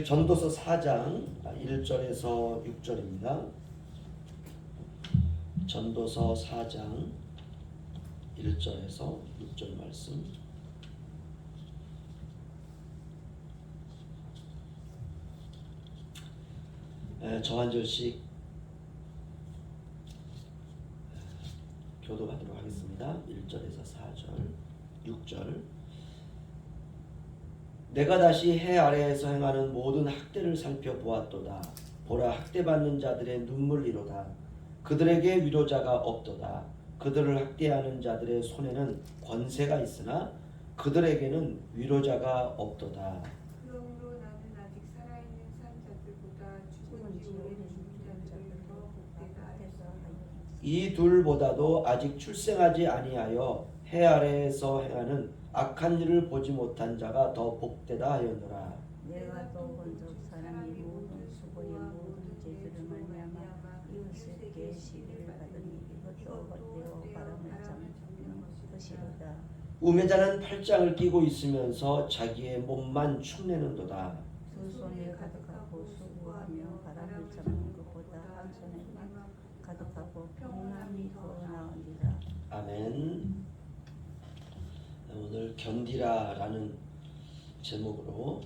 전도서 4장 1절에서 6절입니다. 전도서 4장 1절에서 6절 말씀. 저 한 절씩 교도하도록 하겠습니다. 1절에서 4절, 6절. 내가 다시 해 아래에서 행하는 모든 학대를 살펴보았도다. 보라, 학대받는 자들의 눈물이로다. 그들에게 위로자가 없도다. 그들을 학대하는 자들의 손에는 권세가 있으나 그들에게는 위로자가 없도다. 그러므로 나는 아직 살아있는 산자들보다 죽은 지 오래 죽은 자들을 더 복되다 하였으나 이 둘보다도 아직 출생하지 아니하여 해 아래에서 행하는 악한 일을 보지 못한 자가 더 복되다 하였노라. 내가 또 본적 사람이 모든 수고의 모든 죄들을 말미암아 이웃에게 시비를 받으니 이것도 헛되어 바람을 잡는 것이로다. 우매자는 팔짱을 끼고 있으면서 자기의 몸만 축내는도다. 두 손에 가득하고 수고하며 바람을 잡는 것보다 한 손에만 가득하고 평안이 더 나으니라. 아멘. 오늘 견디라라는 제목으로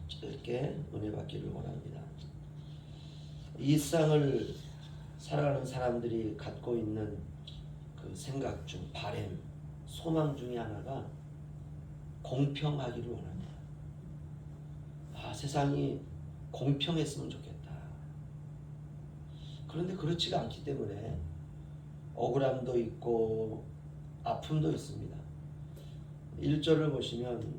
짧게 은혜 받기를 원합니다. 이 세상을 살아가는 사람들이 갖고 있는 그 생각 중, 바램, 소망 중에 하나가 공평하기를 원합니다. 세상이 공평했으면 좋겠다. 그런데 그렇지가 않기 때문에 억울함도 있고 아픔도 있습니다. 1절을 보시면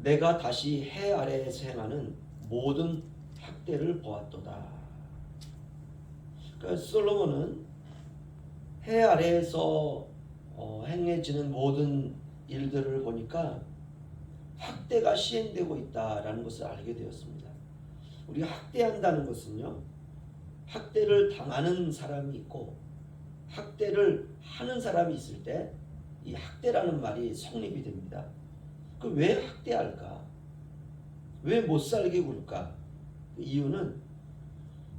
내가 다시 해 아래에서 행하는 모든 학대를 보았도다. 그러니까 솔로몬은 해 아래에서 행해지는 모든 일들을 보니까 학대가 시행되고 있다라는 것을 알게 되었습니다. 우리가 학대한다는 것은요, 학대를 당하는 사람이 있고 학대를 하는 사람이 있을 때 이 학대라는 말이 성립이 됩니다. 그 왜 학대할까? 왜 못 살게 굴까? 그 이유는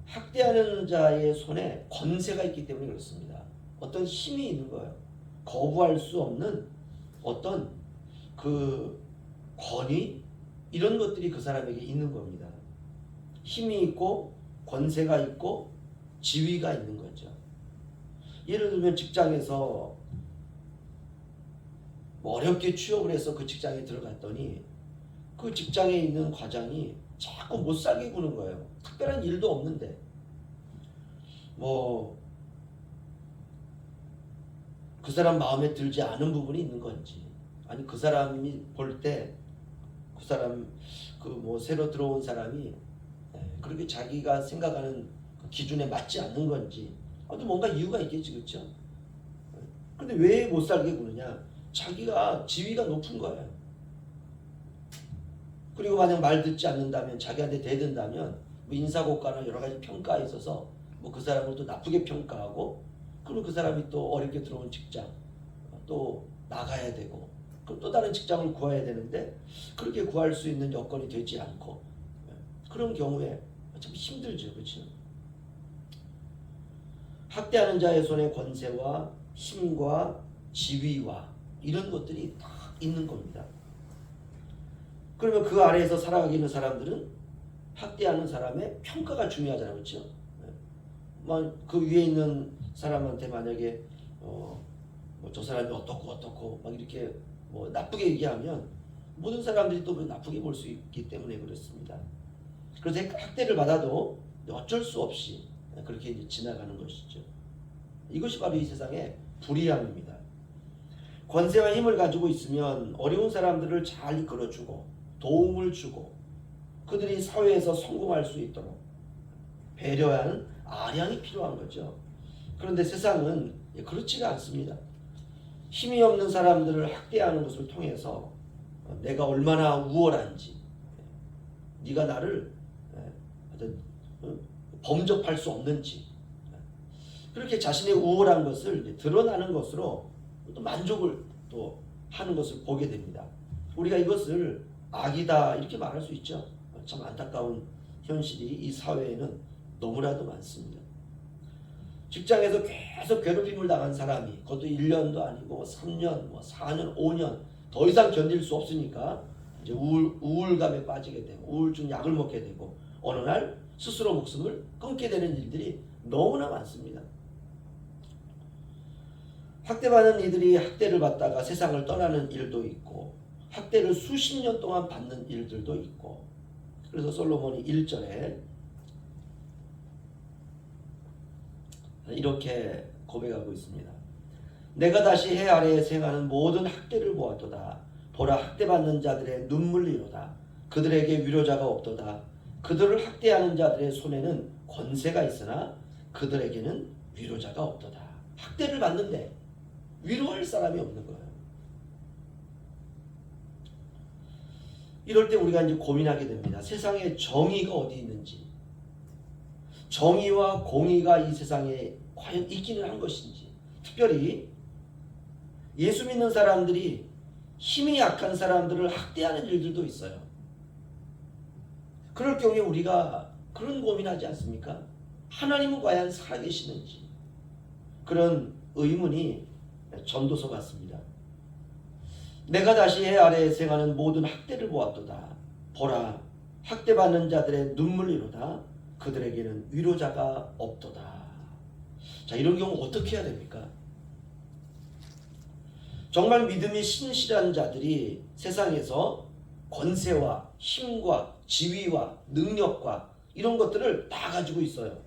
학대하는 자의 손에 권세가 있기 때문에 그렇습니다. 어떤 힘이 있는 거예요. 거부할 수 없는 어떤 그 권위, 이런 것들이 그 사람에게 있는 겁니다. 힘이 있고 권세가 있고 지위가 있는 거죠. 예를 들면 직장에서 어렵게 취업을 해서 그 직장에 들어갔더니 그 직장에 있는 과장이 자꾸 못 살게 구는 거예요. 특별한 일도 없는데 그 사람 마음에 들지 않은 부분이 있는 건지, 아니 그 사람이 볼 때 그 사람 새로 들어온 사람이 그렇게 자기가 생각하는 그 기준에 맞지 않는 건지, 뭔가 이유가 있겠지, 그렇죠? 근데 왜 못 살게 구느냐? 자기가 지위가 높은 거예요. 그리고 만약 말 듣지 않는다면, 자기한테 대든다면 인사고과나 여러 가지 평가에 있어서 그 사람을 또 나쁘게 평가하고, 그럼 그 사람이 또 어렵게 들어온 직장 또 나가야 되고, 그럼 또 다른 직장을 구해야 되는데 그렇게 구할 수 있는 여건이 되지 않고, 그런 경우에 참 힘들죠, 그렇죠? 학대하는 자의 손에 권세와 힘과 지위와 이런 것들이 다 있는 겁니다. 그러면 그 아래에서 살아가고 있는 사람들은 학대하는 사람의 평가가 중요하잖아요, 그렇죠? 그 위에 있는 사람한테 만약에 저 사람이 어떻고 막 이렇게 나쁘게 얘기하면 모든 사람들이 또 나쁘게 볼 수 있기 때문에 그렇습니다. 그래서 학대를 받아도 어쩔 수 없이 그렇게 이제 지나가는 것이죠. 이것이 바로 이 세상의 불의함입니다. 권세와 힘을 가지고 있으면 어려운 사람들을 잘 이끌어주고 도움을 주고 그들이 사회에서 성공할 수 있도록 배려하는 아량이 필요한 거죠. 그런데 세상은 그렇지가 않습니다. 힘이 없는 사람들을 학대하는 것을 통해서 내가 얼마나 우월한지, 네가 나를 범접할 수 없는지, 그렇게 자신의 우월한 것을 드러나는 것으로 또 만족을 또 하는 것을 보게 됩니다. 우리가 이것을 악이다 이렇게 말할 수 있죠. 참 안타까운 현실이 이 사회에는 너무나도 많습니다. 직장에서 계속 괴롭힘을 당한 사람이 그것도 1년도 아니고 3년, 4년, 5년 더 이상 견딜 수 없으니까 이제 우울감에 빠지게 되고 우울증 약을 먹게 되고 어느 날 스스로 목숨을 끊게 되는 일들이 너무나 많습니다. 학대받는 이들이 학대를 받다가 세상을 떠나는 일도 있고 학대를 수십 년 동안 받는 일들도 있고 그래서 솔로몬이 1절에 이렇게 고백하고 있습니다. 내가 다시 해 아래에 생하는 모든 학대를 보았도다. 보라 학대받는 자들의 눈물이로다. 그들에게 위로자가 없도다. 그들을 학대하는 자들의 손에는 권세가 있으나 그들에게는 위로자가 없도다. 학대를 받는데 위로할 사람이 없는 거예요. 이럴 때 우리가 이제 고민하게 됩니다. 세상에 정의가 어디 있는지, 정의와 공의가 이 세상에 과연 있기는 한 것인지, 특별히 예수 믿는 사람들이 힘이 약한 사람들을 학대하는 일들도 있어요. 그럴 경우에 우리가 그런 고민하지 않습니까? 하나님은 과연 살아계시는지 그런 의문이 전도서 같습니다. 내가 다시 해 아래에 생하는 모든 학대를 보았도다. 보라 학대받는 자들의 눈물이로다. 그들에게는 위로자가 없도다. 자, 이런 경우 어떻게 해야 됩니까? 정말 믿음이 신실한 자들이 세상에서 권세와 힘과 지위와 능력과 이런 것들을 다 가지고 있어요.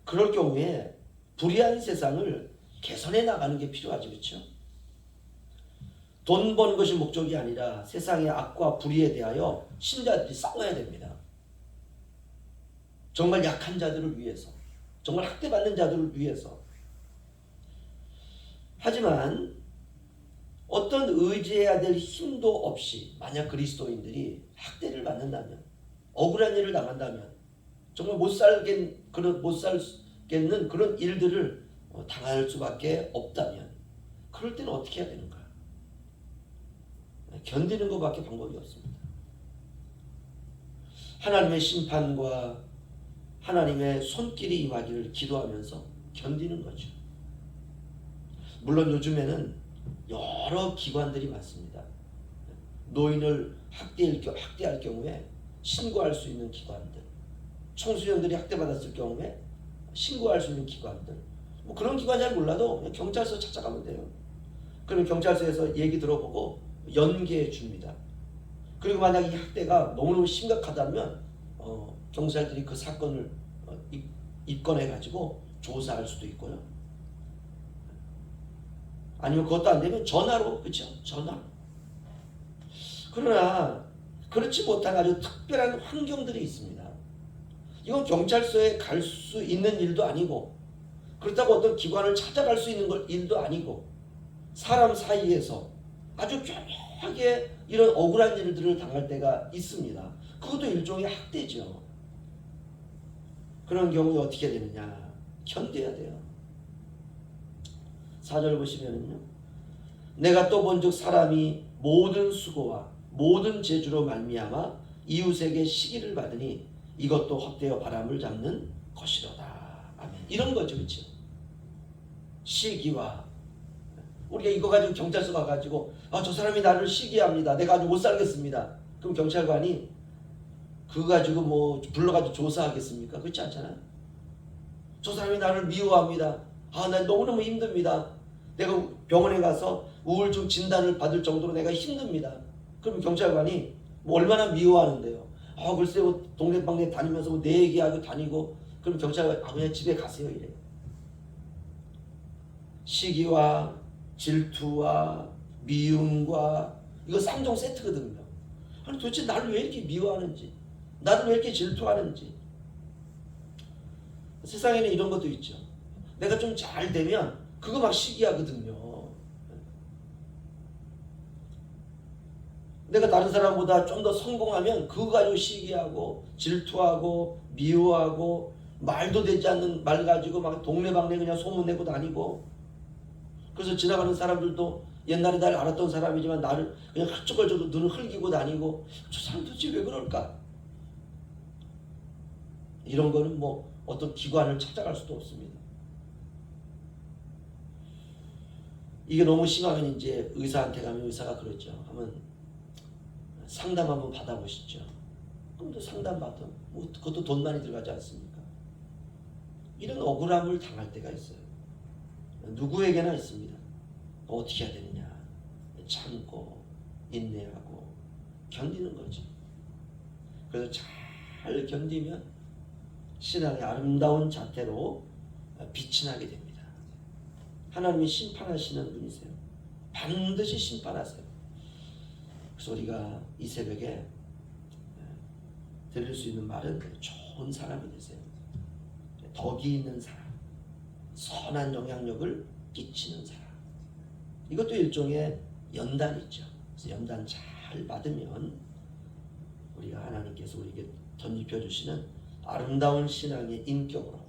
그럴 경우에 불의한 세상을 개선해 나가는 게 필요하죠. 그렇죠? 돈 버는 것이 목적이 아니라 세상의 악과 불의에 대하여 신자들이 싸워야 됩니다. 정말 약한 자들을 위해서, 정말 학대받는 자들을 위해서. 하지만 어떤 의지해야 될 힘도 없이 만약 그리스도인들이 학대를 받는다면, 억울한 일을 당한다면, 정말 못 살겠는 그런 일들을 당할 수밖에 없다면, 그럴 때는 어떻게 해야 되는가? 견디는 것밖에 방법이 없습니다. 하나님의 심판과 하나님의 손길이 임하기를 기도하면서 견디는 거죠. 물론 요즘에는 여러 기관들이 많습니다. 노인을 학대할 경우에 신고할 수 있는 기관들, 청소년들이 학대받았을 경우에 신고할 수 있는 기관들, 뭐 그런 기관 잘 몰라도 그냥 경찰서 찾아가면 돼요. 그러면 경찰서에서 얘기 들어보고 연계해 줍니다. 그리고 만약 이 학대가 너무너무 심각하다면 경찰들이 그 사건을 입건해 가지고 조사할 수도 있고요. 아니면 그것도 안 되면 전화로, 그렇죠? 전화. 그러나 그렇지 못한 아주 특별한 환경들이 있습니다. 이건 경찰서에 갈 수 있는 일도 아니고, 그렇다고 어떤 기관을 찾아갈 수 있는 일도 아니고, 사람 사이에서 아주 교묘하게 이런 억울한 일들을 당할 때가 있습니다. 그것도 일종의 학대죠. 그런 경우에 어떻게 되느냐? 견뎌야 돼요. 4절 보시면은요, 내가 또 본즉 사람이 모든 수고와 모든 재주로 말미암아 이웃에게 시기를 받으니 이것도 헛되어 바람을 잡는 것이로다. 아멘. 이런 거죠, 그렇죠? 시기와, 우리가 이거 가지고 경찰서 가가지고 저 사람이 나를 시기합니다. 내가 아주 못 살겠습니다. 그럼 경찰관이 그거 가지고 뭐 불러가지고 조사하겠습니까? 그렇지 않잖아요. 저 사람이 나를 미워합니다. 나 너무너무 힘듭니다. 내가 병원에 가서 우울증 진단을 받을 정도로 내가 힘듭니다. 그럼 경찰관이 뭐 얼마나 미워하는데요. 글쎄 뭐 동네방네 다니면서 뭐 내 얘기하고 다니고, 그럼 경찰관이 그냥 집에 가세요 이래요. 시기와 질투와 미움과 이거 3종 세트거든요. 아니 도대체 나를 왜 이렇게 미워하는지, 나를 왜 이렇게 질투하는지. 세상에는 이런 것도 있죠. 내가 좀 잘 되면 그거 막 시기하거든요. 내가 다른 사람보다 좀 더 성공하면 그거 가지고 시기하고 질투하고 미워하고, 말도 되지 않는 말 가지고 막 동네방네 그냥 소문내고 다니고, 그래서 지나가는 사람들도 옛날에 날 알았던 사람이지만 나를 그냥 훌쩍거리고 눈을 흘기고 다니고 저 사람 도대체 왜 그럴까? 이런 거는 뭐 어떤 기관을 찾아갈 수도 없습니다. 이게 너무 심하면 이제 의사한테 가면 의사가 그러죠. 하면 상담 한번 받아보시죠. 그럼 또 상담 받아. 뭐 그것도 돈 많이 들어가지 않습니까? 이런 억울함을 당할 때가 있어요. 누구에게나 있습니다. 어떻게 해야 되느냐. 참고 인내하고 견디는 거죠. 그래서 잘 견디면 신앙의 아름다운 자태로 빛이 나게 됩니다. 하나님이 심판하시는 분이세요. 반드시 심판하세요. 그래서 우리가 이 새벽에 들을 수 있는 말은 좋은 사람이 되세요. 덕이 있는 사람, 선한 영향력을 끼치는 사람. 이것도 일종의 연단이죠. 그래서 연단 잘 받으면 우리가 하나님께서 우리에게 덧입혀 주시는 아름다운 신앙의 인격으로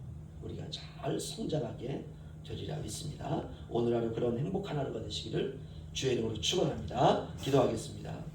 우리가 잘 성장하게 되리라 믿습니다. 오늘 하루 그런 행복한 하루가 되시기를 주의 이름으로 축원합니다. 기도하겠습니다.